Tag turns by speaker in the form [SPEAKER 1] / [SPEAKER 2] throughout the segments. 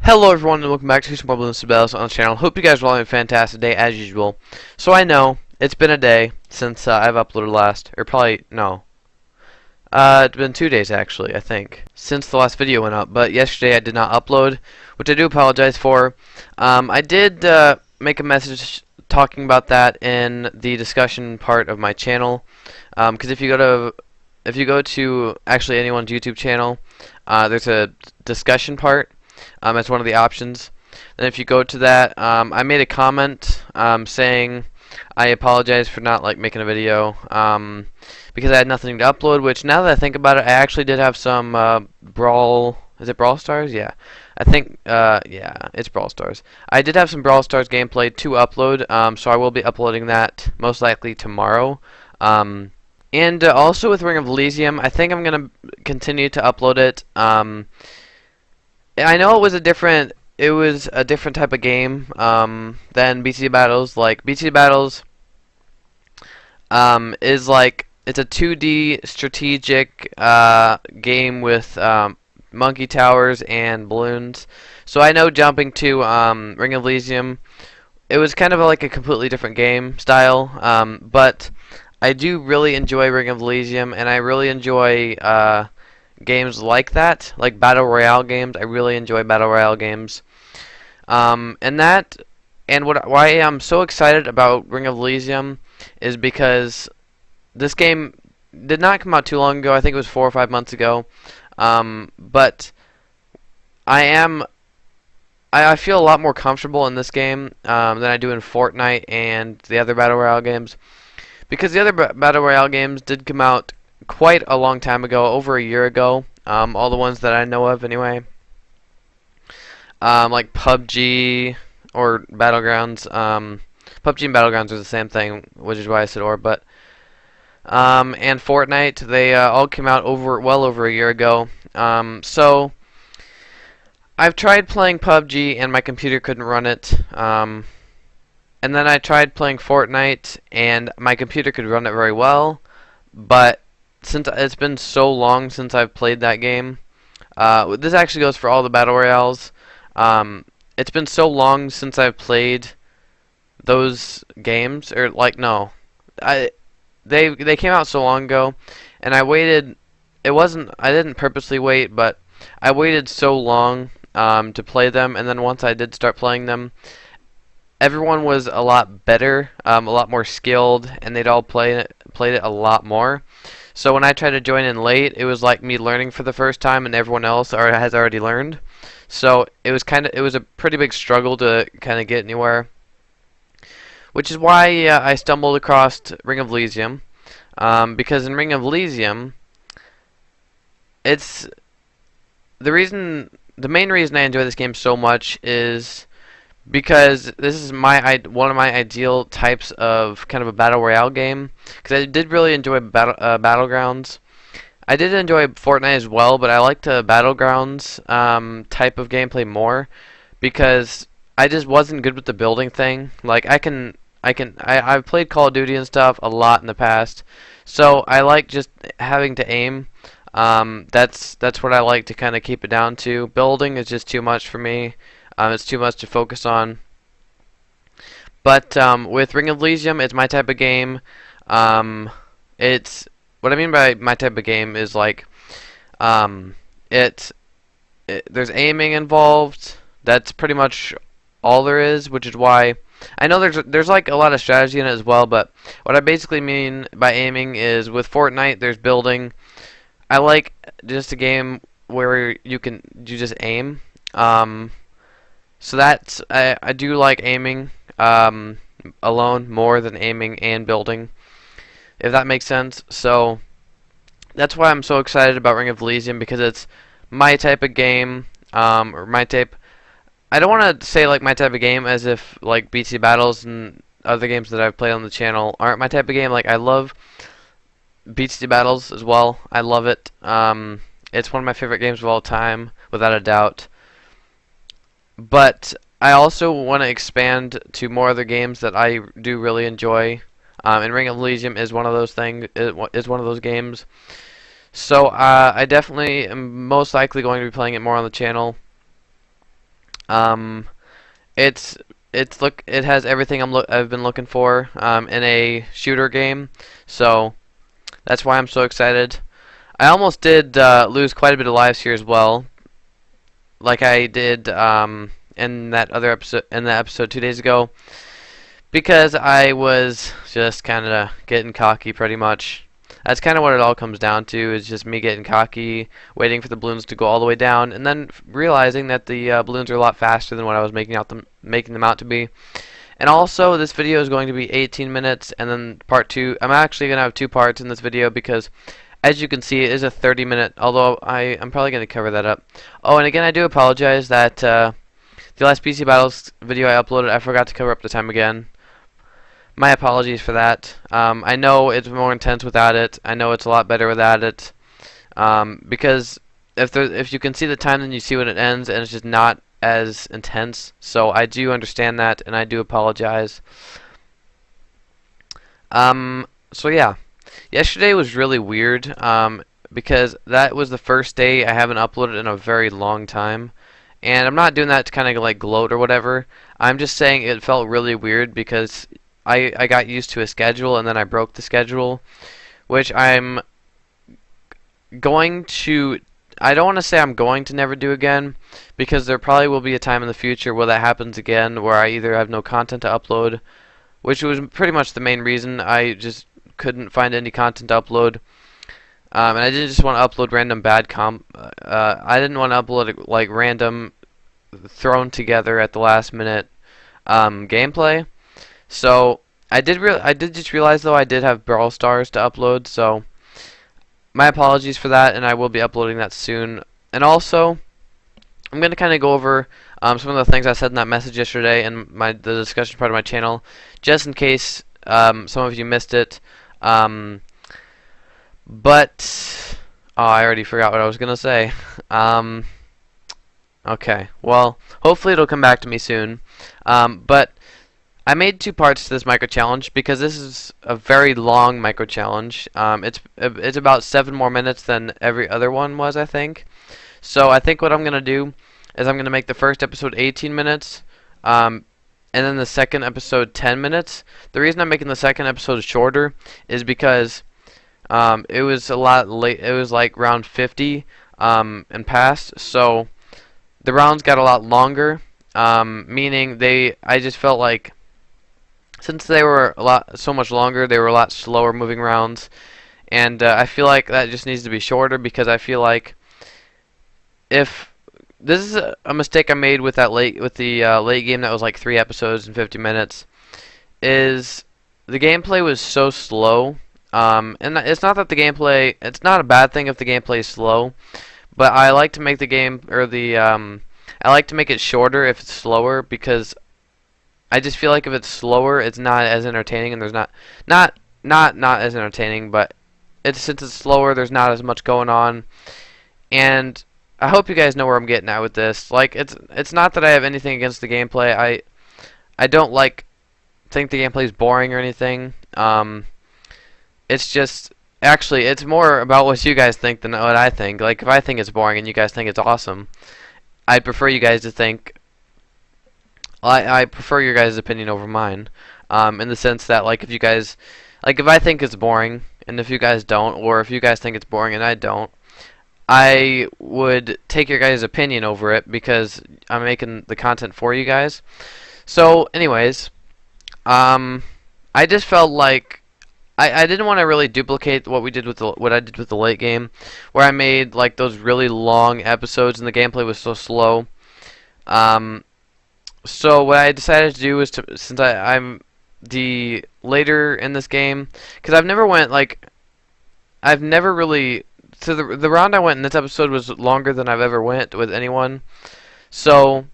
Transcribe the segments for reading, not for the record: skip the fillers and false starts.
[SPEAKER 1] Hello everyone and welcome back to some more Bloons on the channel. Hope you guys are all having a fantastic day as usual. So I know it's been a day since I've uploaded last, or probably no. It's been 2 days actually, I think, since the last video went up. But yesterday I did not upload, which I do apologize for. I did make a message talking about that in the discussion part of my channel. Because if you go to actually anyone's YouTube channel, there's a discussion part. As one of the options. And if you go to that, I made a comment saying I apologize for not making a video because I had nothing to upload. Which now that I think about it, I actually did have some Is it Brawl Stars? Yeah, I think yeah, it's Brawl Stars. I did have some Brawl Stars gameplay to upload, so I will be uploading that most likely tomorrow. And also with Ring of Elysium, I think I'm gonna continue to upload it. I know it was a different type of game than BC Battles. Like BC Battles is it's a 2D strategic game with monkey towers and balloons. So I know jumping to Ring of Elysium, it was kind of like a completely different game style. But I do really enjoy Ring of Elysium, and I really enjoy games like that, like battle royale games. I really enjoy battle royale games, why I'm so excited about Ring of Elysium is because this game did not come out too long ago. I think it was 4 or 5 months ago, but I feel a lot more comfortable in this game than I do in Fortnite and the other battle royale games, because the other battle royale games did come out quite a long time ago, over a year ago. All the ones that I know of, anyway. Like PUBG or Battlegrounds. PUBG and Battlegrounds are the same thing, which is why I said or. But and Fortnite, they all came out well over a year ago. So I've tried playing PUBG and my computer couldn't run it. And then I tried playing Fortnite and my computer could run it very well, but since it's been so long since I've played that game, this actually goes for all the battle royales. It's been so long since I've played those games, or no, they came out so long ago, and I waited. I didn't purposely wait, but I waited so long to play them, and then once I did start playing them, everyone was a lot better, a lot more skilled, and they'd all played it a lot more. So when I tried to join in late, it was like me learning for the first time, and everyone else has already learned. So it was a pretty big struggle to kind of get anywhere, which is why I stumbled across Ring of Elysium, because in Ring of Elysium, it's the main reason I enjoy this game so much is because this is one of my ideal types of kind of a battle royale game. Because I did really enjoy Battlegrounds. I did enjoy Fortnite as well, but I liked the Battlegrounds type of gameplay more because I just wasn't good with the building thing. Like I've played Call of Duty and stuff a lot in the past, so I like just having to aim. That's what I like to kind of keep it down to. Building is just too much for me. It's too much to focus on. But with Ring of Elysium, it's my type of game. It's what I mean by my type of game is there's aiming involved. That's pretty much all there is, which is why I know there's like a lot of strategy in it as well. But what I basically mean by aiming is with Fortnite, there's building. I like just a game where you just aim. So I do like aiming alone more than aiming and building, if that makes sense. So that's why I'm so excited about Ring of Elysium, because it's my type of game, or my type. I don't want to say like my type of game as if like BC Battles and other games that I've played on the channel aren't my type of game. Like I love BC Battles as well. I love it. It's one of my favorite games of all time, without a doubt. But I also want to expand to more other games that I do really enjoy, and Ring of Elysium is one of those things. Is one of those games. So I definitely am most likely going to be playing it more on the channel. Um, it's it has everything I've been looking for in a shooter game, so that's why I'm so excited. I almost did lose quite a bit of lives here as well, like I did in that episode 2 days ago, because I was just kind of getting cocky pretty much. That's kind of what it all comes down to, is just me getting cocky, waiting for the balloons to go all the way down, and then realizing that the balloons are a lot faster than what I was making them out to be. And also, this video is going to be 18 minutes, and then part 2, I'm actually going to have 2 parts in this video because, as you can see, it is a 30-minute, although I'm probably going to cover that up. Oh, and again, I do apologize that the last PC Battles video I uploaded, I forgot to cover up the time again. My apologies for that. I know it's more intense without it. I know it's a lot better without it. Because if you can see the time, then you see when it ends, and it's just not as intense. So I do understand that, and I do apologize. So yeah, yesterday was really weird. Because that was the first day I haven't uploaded in a very long time. And I'm not doing that to kind of like gloat or whatever. I'm just saying it felt really weird because I got used to a schedule, and then I broke the schedule, which I'm going to, I don't want to say I'm going to never do again, because there probably will be a time in the future where that happens again, where I either have no content to upload, which was pretty much the main reason. I just couldn't find any content to upload, and I didn't just want to upload random I didn't want to upload like random thrown together at the last minute gameplay. So I did just realize though I did have Brawl Stars to upload, so my apologies for that, and I will be uploading that soon. And also, I'm going to kind of go over some of the things I said in that message yesterday and the discussion part of my channel, just in case some of you missed it. But oh, I already forgot what I was going to say. Okay, well, hopefully it'll come back to me soon. But I made 2 parts to this micro challenge because this is a very long micro challenge. It's about 7 more minutes than every other one was, I think. So I think what I'm gonna do is I'm gonna make the first episode 18 minutes, and then the second episode 10 minutes. The reason I'm making the second episode shorter is because it was a lot late. It was like round 50 and past, so the rounds got a lot longer. Meaning I just felt like, since they were so much longer, they were a lot slower moving rounds, and I feel like that just needs to be shorter, because I feel like if this is a mistake I made with the late game that was like 3 episodes and 50 minutes, is the gameplay was so slow. And it's not that it's not a bad thing if the gameplay is slow, but I like to make the game, or I like to make it shorter if it's slower, because I just feel like if it's slower, it's not as entertaining, and there's not as entertaining, but since it's slower, there's not as much going on. And I hope you guys know where I'm getting at with this. Like, it's not that I have anything against the gameplay. I don't think the gameplay is boring or anything. It's just, actually, it's more about what you guys think than what I think. Like, if I think it's boring and you guys think it's awesome, I'd prefer you guys to think, I prefer your guys' opinion over mine, in the sense that, like, if I think it's boring, and if you guys don't, or if you guys think it's boring and I don't, I would take your guys' opinion over it, because I'm making the content for you guys. So, anyways, I just felt like I didn't want to really duplicate what I did with the late game, where I made like those really long episodes and the gameplay was so slow. So what I decided to do was since I'm the later in this game, because I've never really, so the round I went in this episode was longer than I've ever went with anyone. So,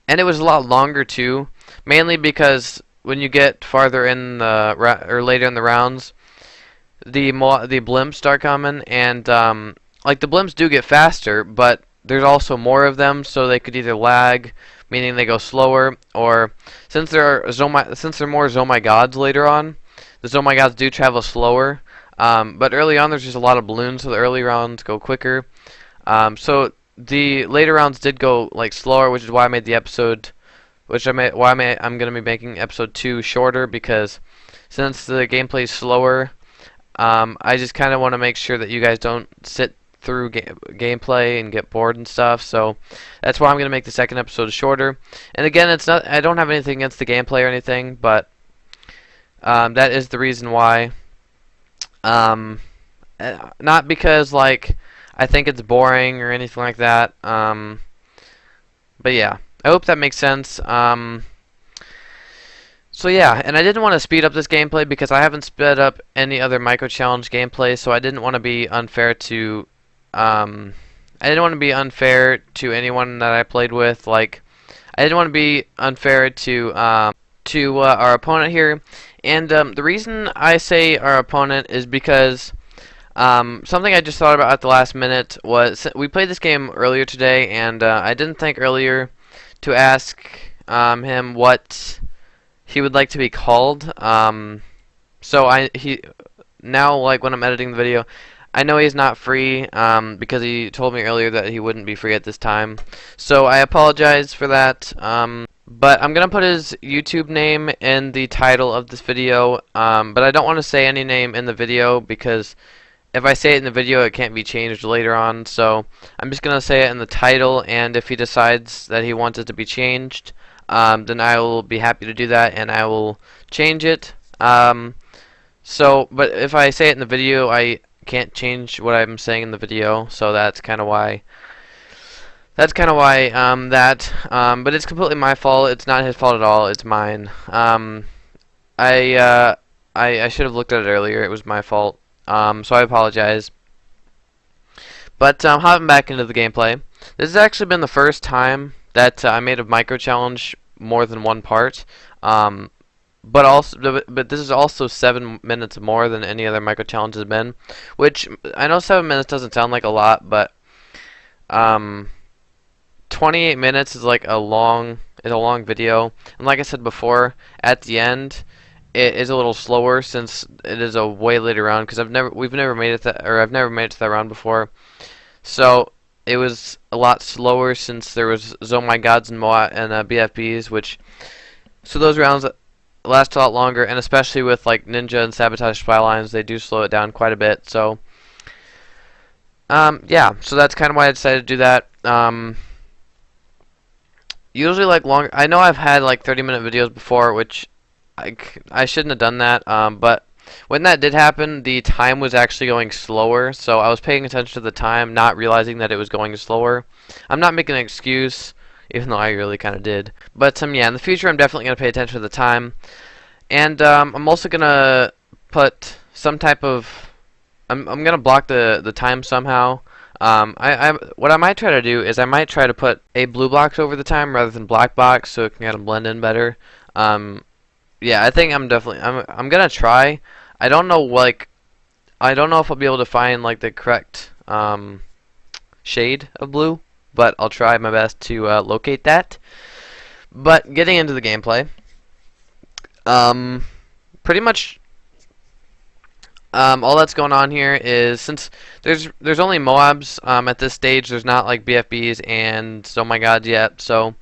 [SPEAKER 1] and it was a lot longer too, mainly because when you get farther in or later in the rounds, the blimps start coming, and like the blimps do get faster, but there's also more of them, so they could either lag, meaning they go slower, or since there are more Zomai gods later on, the Zomai gods do travel slower. But early on, there's just a lot of balloons, so the early rounds go quicker. So the later rounds did go like slower, which is why I made the episode, I'm gonna be making episode 2 shorter, because since the gameplay is slower, I just kind of want to make sure that you guys don't sit through gameplay and get bored and stuff. So that's why I'm gonna make the second episode shorter. And again, I don't have anything against the gameplay or anything, but that is the reason why. Not because like I think it's boring or anything like that. But yeah, I hope that makes sense. So yeah, and I didn't want to speed up this gameplay because I haven't sped up any other micro challenge gameplay, so I didn't want to be unfair to anyone that I played with. Like, I didn't want to be unfair to our opponent here. And the reason I say our opponent is because something I just thought about at the last minute was we played this game earlier today, and I didn't think earlier to ask him what he would like to be called. So now, like, when I'm editing the video, I know he's not free because he told me earlier that he wouldn't be free at this time. So I apologize for that. But I'm gonna put his YouTube name in the title of this video. But I don't want to say any name in the video because if I say it in the video, it can't be changed later on. So I'm just gonna say it in the title, and if he decides that he wants it to be changed, then I will be happy to do that, and I will change it. But if I say it in the video, I can't change what I'm saying in the video, so that's kind of why. But it's completely my fault. It's not his fault at all. It's mine. I should have looked at it earlier. It was my fault. So I apologize. But hopping back into the gameplay, this has actually been the first time that I made a micro challenge more than one part. But this is also 7 minutes more than any other micro challenge has been, which I know 7 minutes doesn't sound like a lot, but 28 minutes is like a long video. And like I said before, at the end it is a little slower since it is a way later round, because I've never made it to that round before. So it was a lot slower since there was Oh My Gods and BFBs, so those rounds last a lot longer, and especially with like Ninja and Sabotage Spy Lines, they do slow it down quite a bit. So yeah, so that's kind of why I decided to do that. Usually like longer. I know I've had like 30-minute videos before, which I shouldn't have done that. But when that did happen, the time was actually going slower, so I was paying attention to the time, not realizing that it was going slower. I'm not making an excuse, even though I really kind of did. But yeah, in the future, I'm definitely going to pay attention to the time. And I'm also going to put some type of... I'm going to block the time somehow. What I might try to do is I might try to put a blue box over the time rather than black box, so it can kind of blend in better. Yeah, I think I'm gonna try. I don't know if I'll be able to find like the correct shade of blue, but I'll try my best to locate that. But getting into the gameplay, pretty much all that's going on here is, since there's only Moabs at this stage, there's not like BFBs and Oh My God yet. So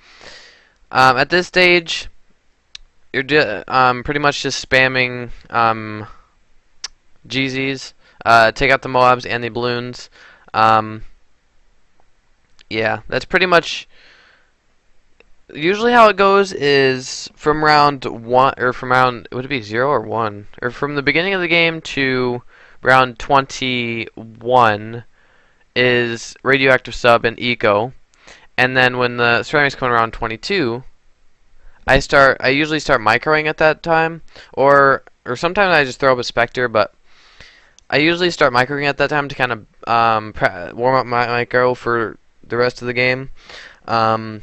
[SPEAKER 1] at this stage, you're pretty much just spamming GZs, take out the Moabs and the Bloons. Yeah, that's pretty much usually how it goes. Is from round 1, or from round, would it be 0 or 1, or from the beginning of the game to round 21 is radioactive sub and eco, and then when the ceramics come around 22, I usually start microing at that time, or sometimes I just throw up a Spectre, but I usually start microing at that time to kind of warm up my micro for the rest of the game. I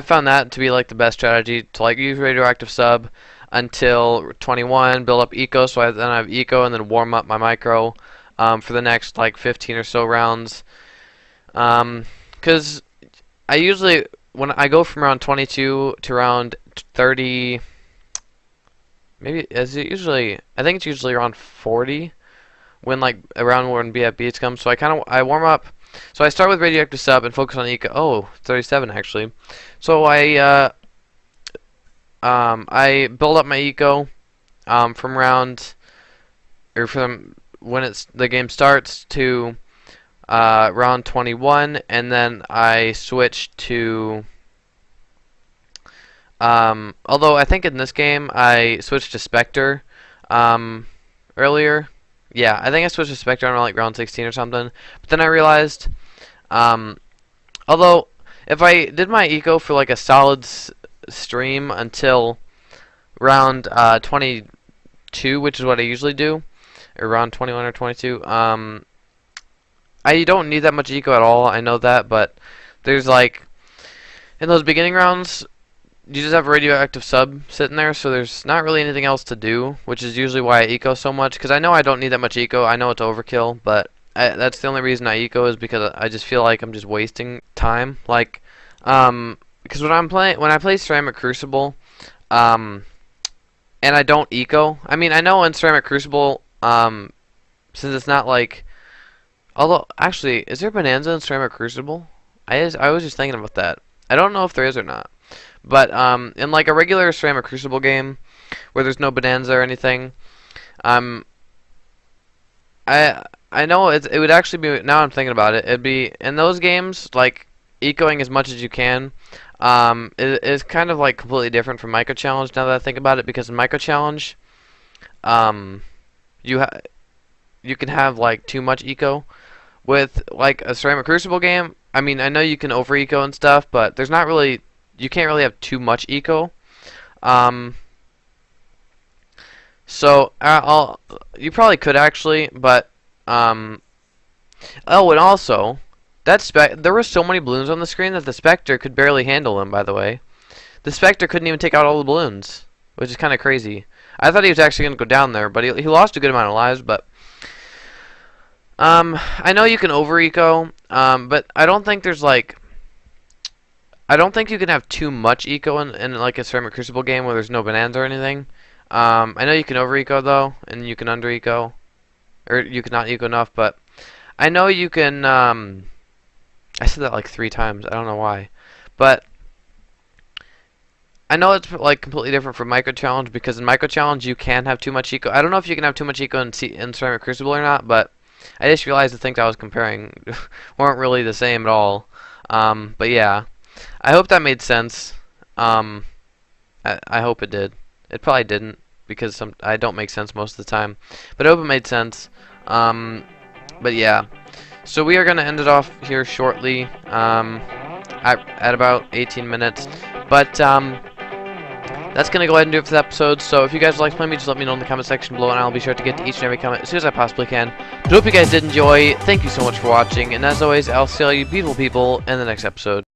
[SPEAKER 1] found that to be like the best strategy, to like use radioactive sub until 21, build up eco, so then I have eco, and then warm up my micro for the next like 15 or so rounds. Because I usually, when I go from round 22 to round 30, maybe I think it's usually around 40 when like around when BF beats come. So I warm up. So I start with radioactive sub and focus on eco. Oh, 37 actually. So I build up my eco from round or from when the game starts to round 21, and then I switch to although I think in this game I switched to Spectre earlier. Yeah, I think I switched to Spectre on like round 16 or something. But then I realized, although if I did my eco for like a solid stream until round 22, which is what I usually do, or round 21 or 22, I don't need that much eco at all. I know that, but there's like in those beginning rounds, you just have a radioactive sub sitting there, so there's not really anything else to do, which is usually why I eco so much, because I know I don't need that much eco. I know it's overkill, but that's the only reason I eco is because I just feel like I'm just wasting time. Like, because when I play Ceramic Crucible, and I don't eco. I mean, I know in Ceramic Crucible, since it's not like, although actually, is there Bonanza in Ceramic Crucible? I was just thinking about that. I don't know if there is or not. But in like a regular Ceramic Crucible game where there's no Bonanza or anything, I know it would actually be, now I'm thinking about it, it'd be in those games like ecoing as much as you can. It is kind of like completely different from Micro Challenge now that I think about it, because in Micro Challenge, you can have like too much eco. With like a Ceramic Crucible game, I mean, I know you can over eco and stuff, but there's not really, you can't really have too much eco. So you probably could actually, but oh, and also there were so many balloons on the screen that the Spectre could barely handle them. By the way, the Spectre couldn't even take out all the balloons, which is kind of crazy. I thought he was actually going to go down there, but he lost a good amount of lives. But I know you can over eco, but I don't think there's like, I don't think you can have too much eco in like a Ceramic Crucible game where there's no Bonanza or anything. I know you can over eco though, and you can under eco, or you can not eco enough. But I know you can. I said that like 3 times. I don't know why, but I know it's like completely different from Micro Challenge, because in Micro Challenge you can have too much eco. I don't know if you can have too much eco in Ceramic Crucible or not, but I just realized the things I was comparing weren't really the same at all. But yeah. I hope that made sense. I hope it did. It probably didn't, because I don't make sense most of the time. But I hope it made sense. But yeah. So we are going to end it off here shortly. At about 18 minutes. But that's going to go ahead and do it for the episode. So if you guys like playing me, just let me know in the comment section below, and I'll be sure to get to each and every comment as soon as I possibly can. But I hope you guys did enjoy. Thank you so much for watching. And as always, I'll see all you beautiful people in the next episode.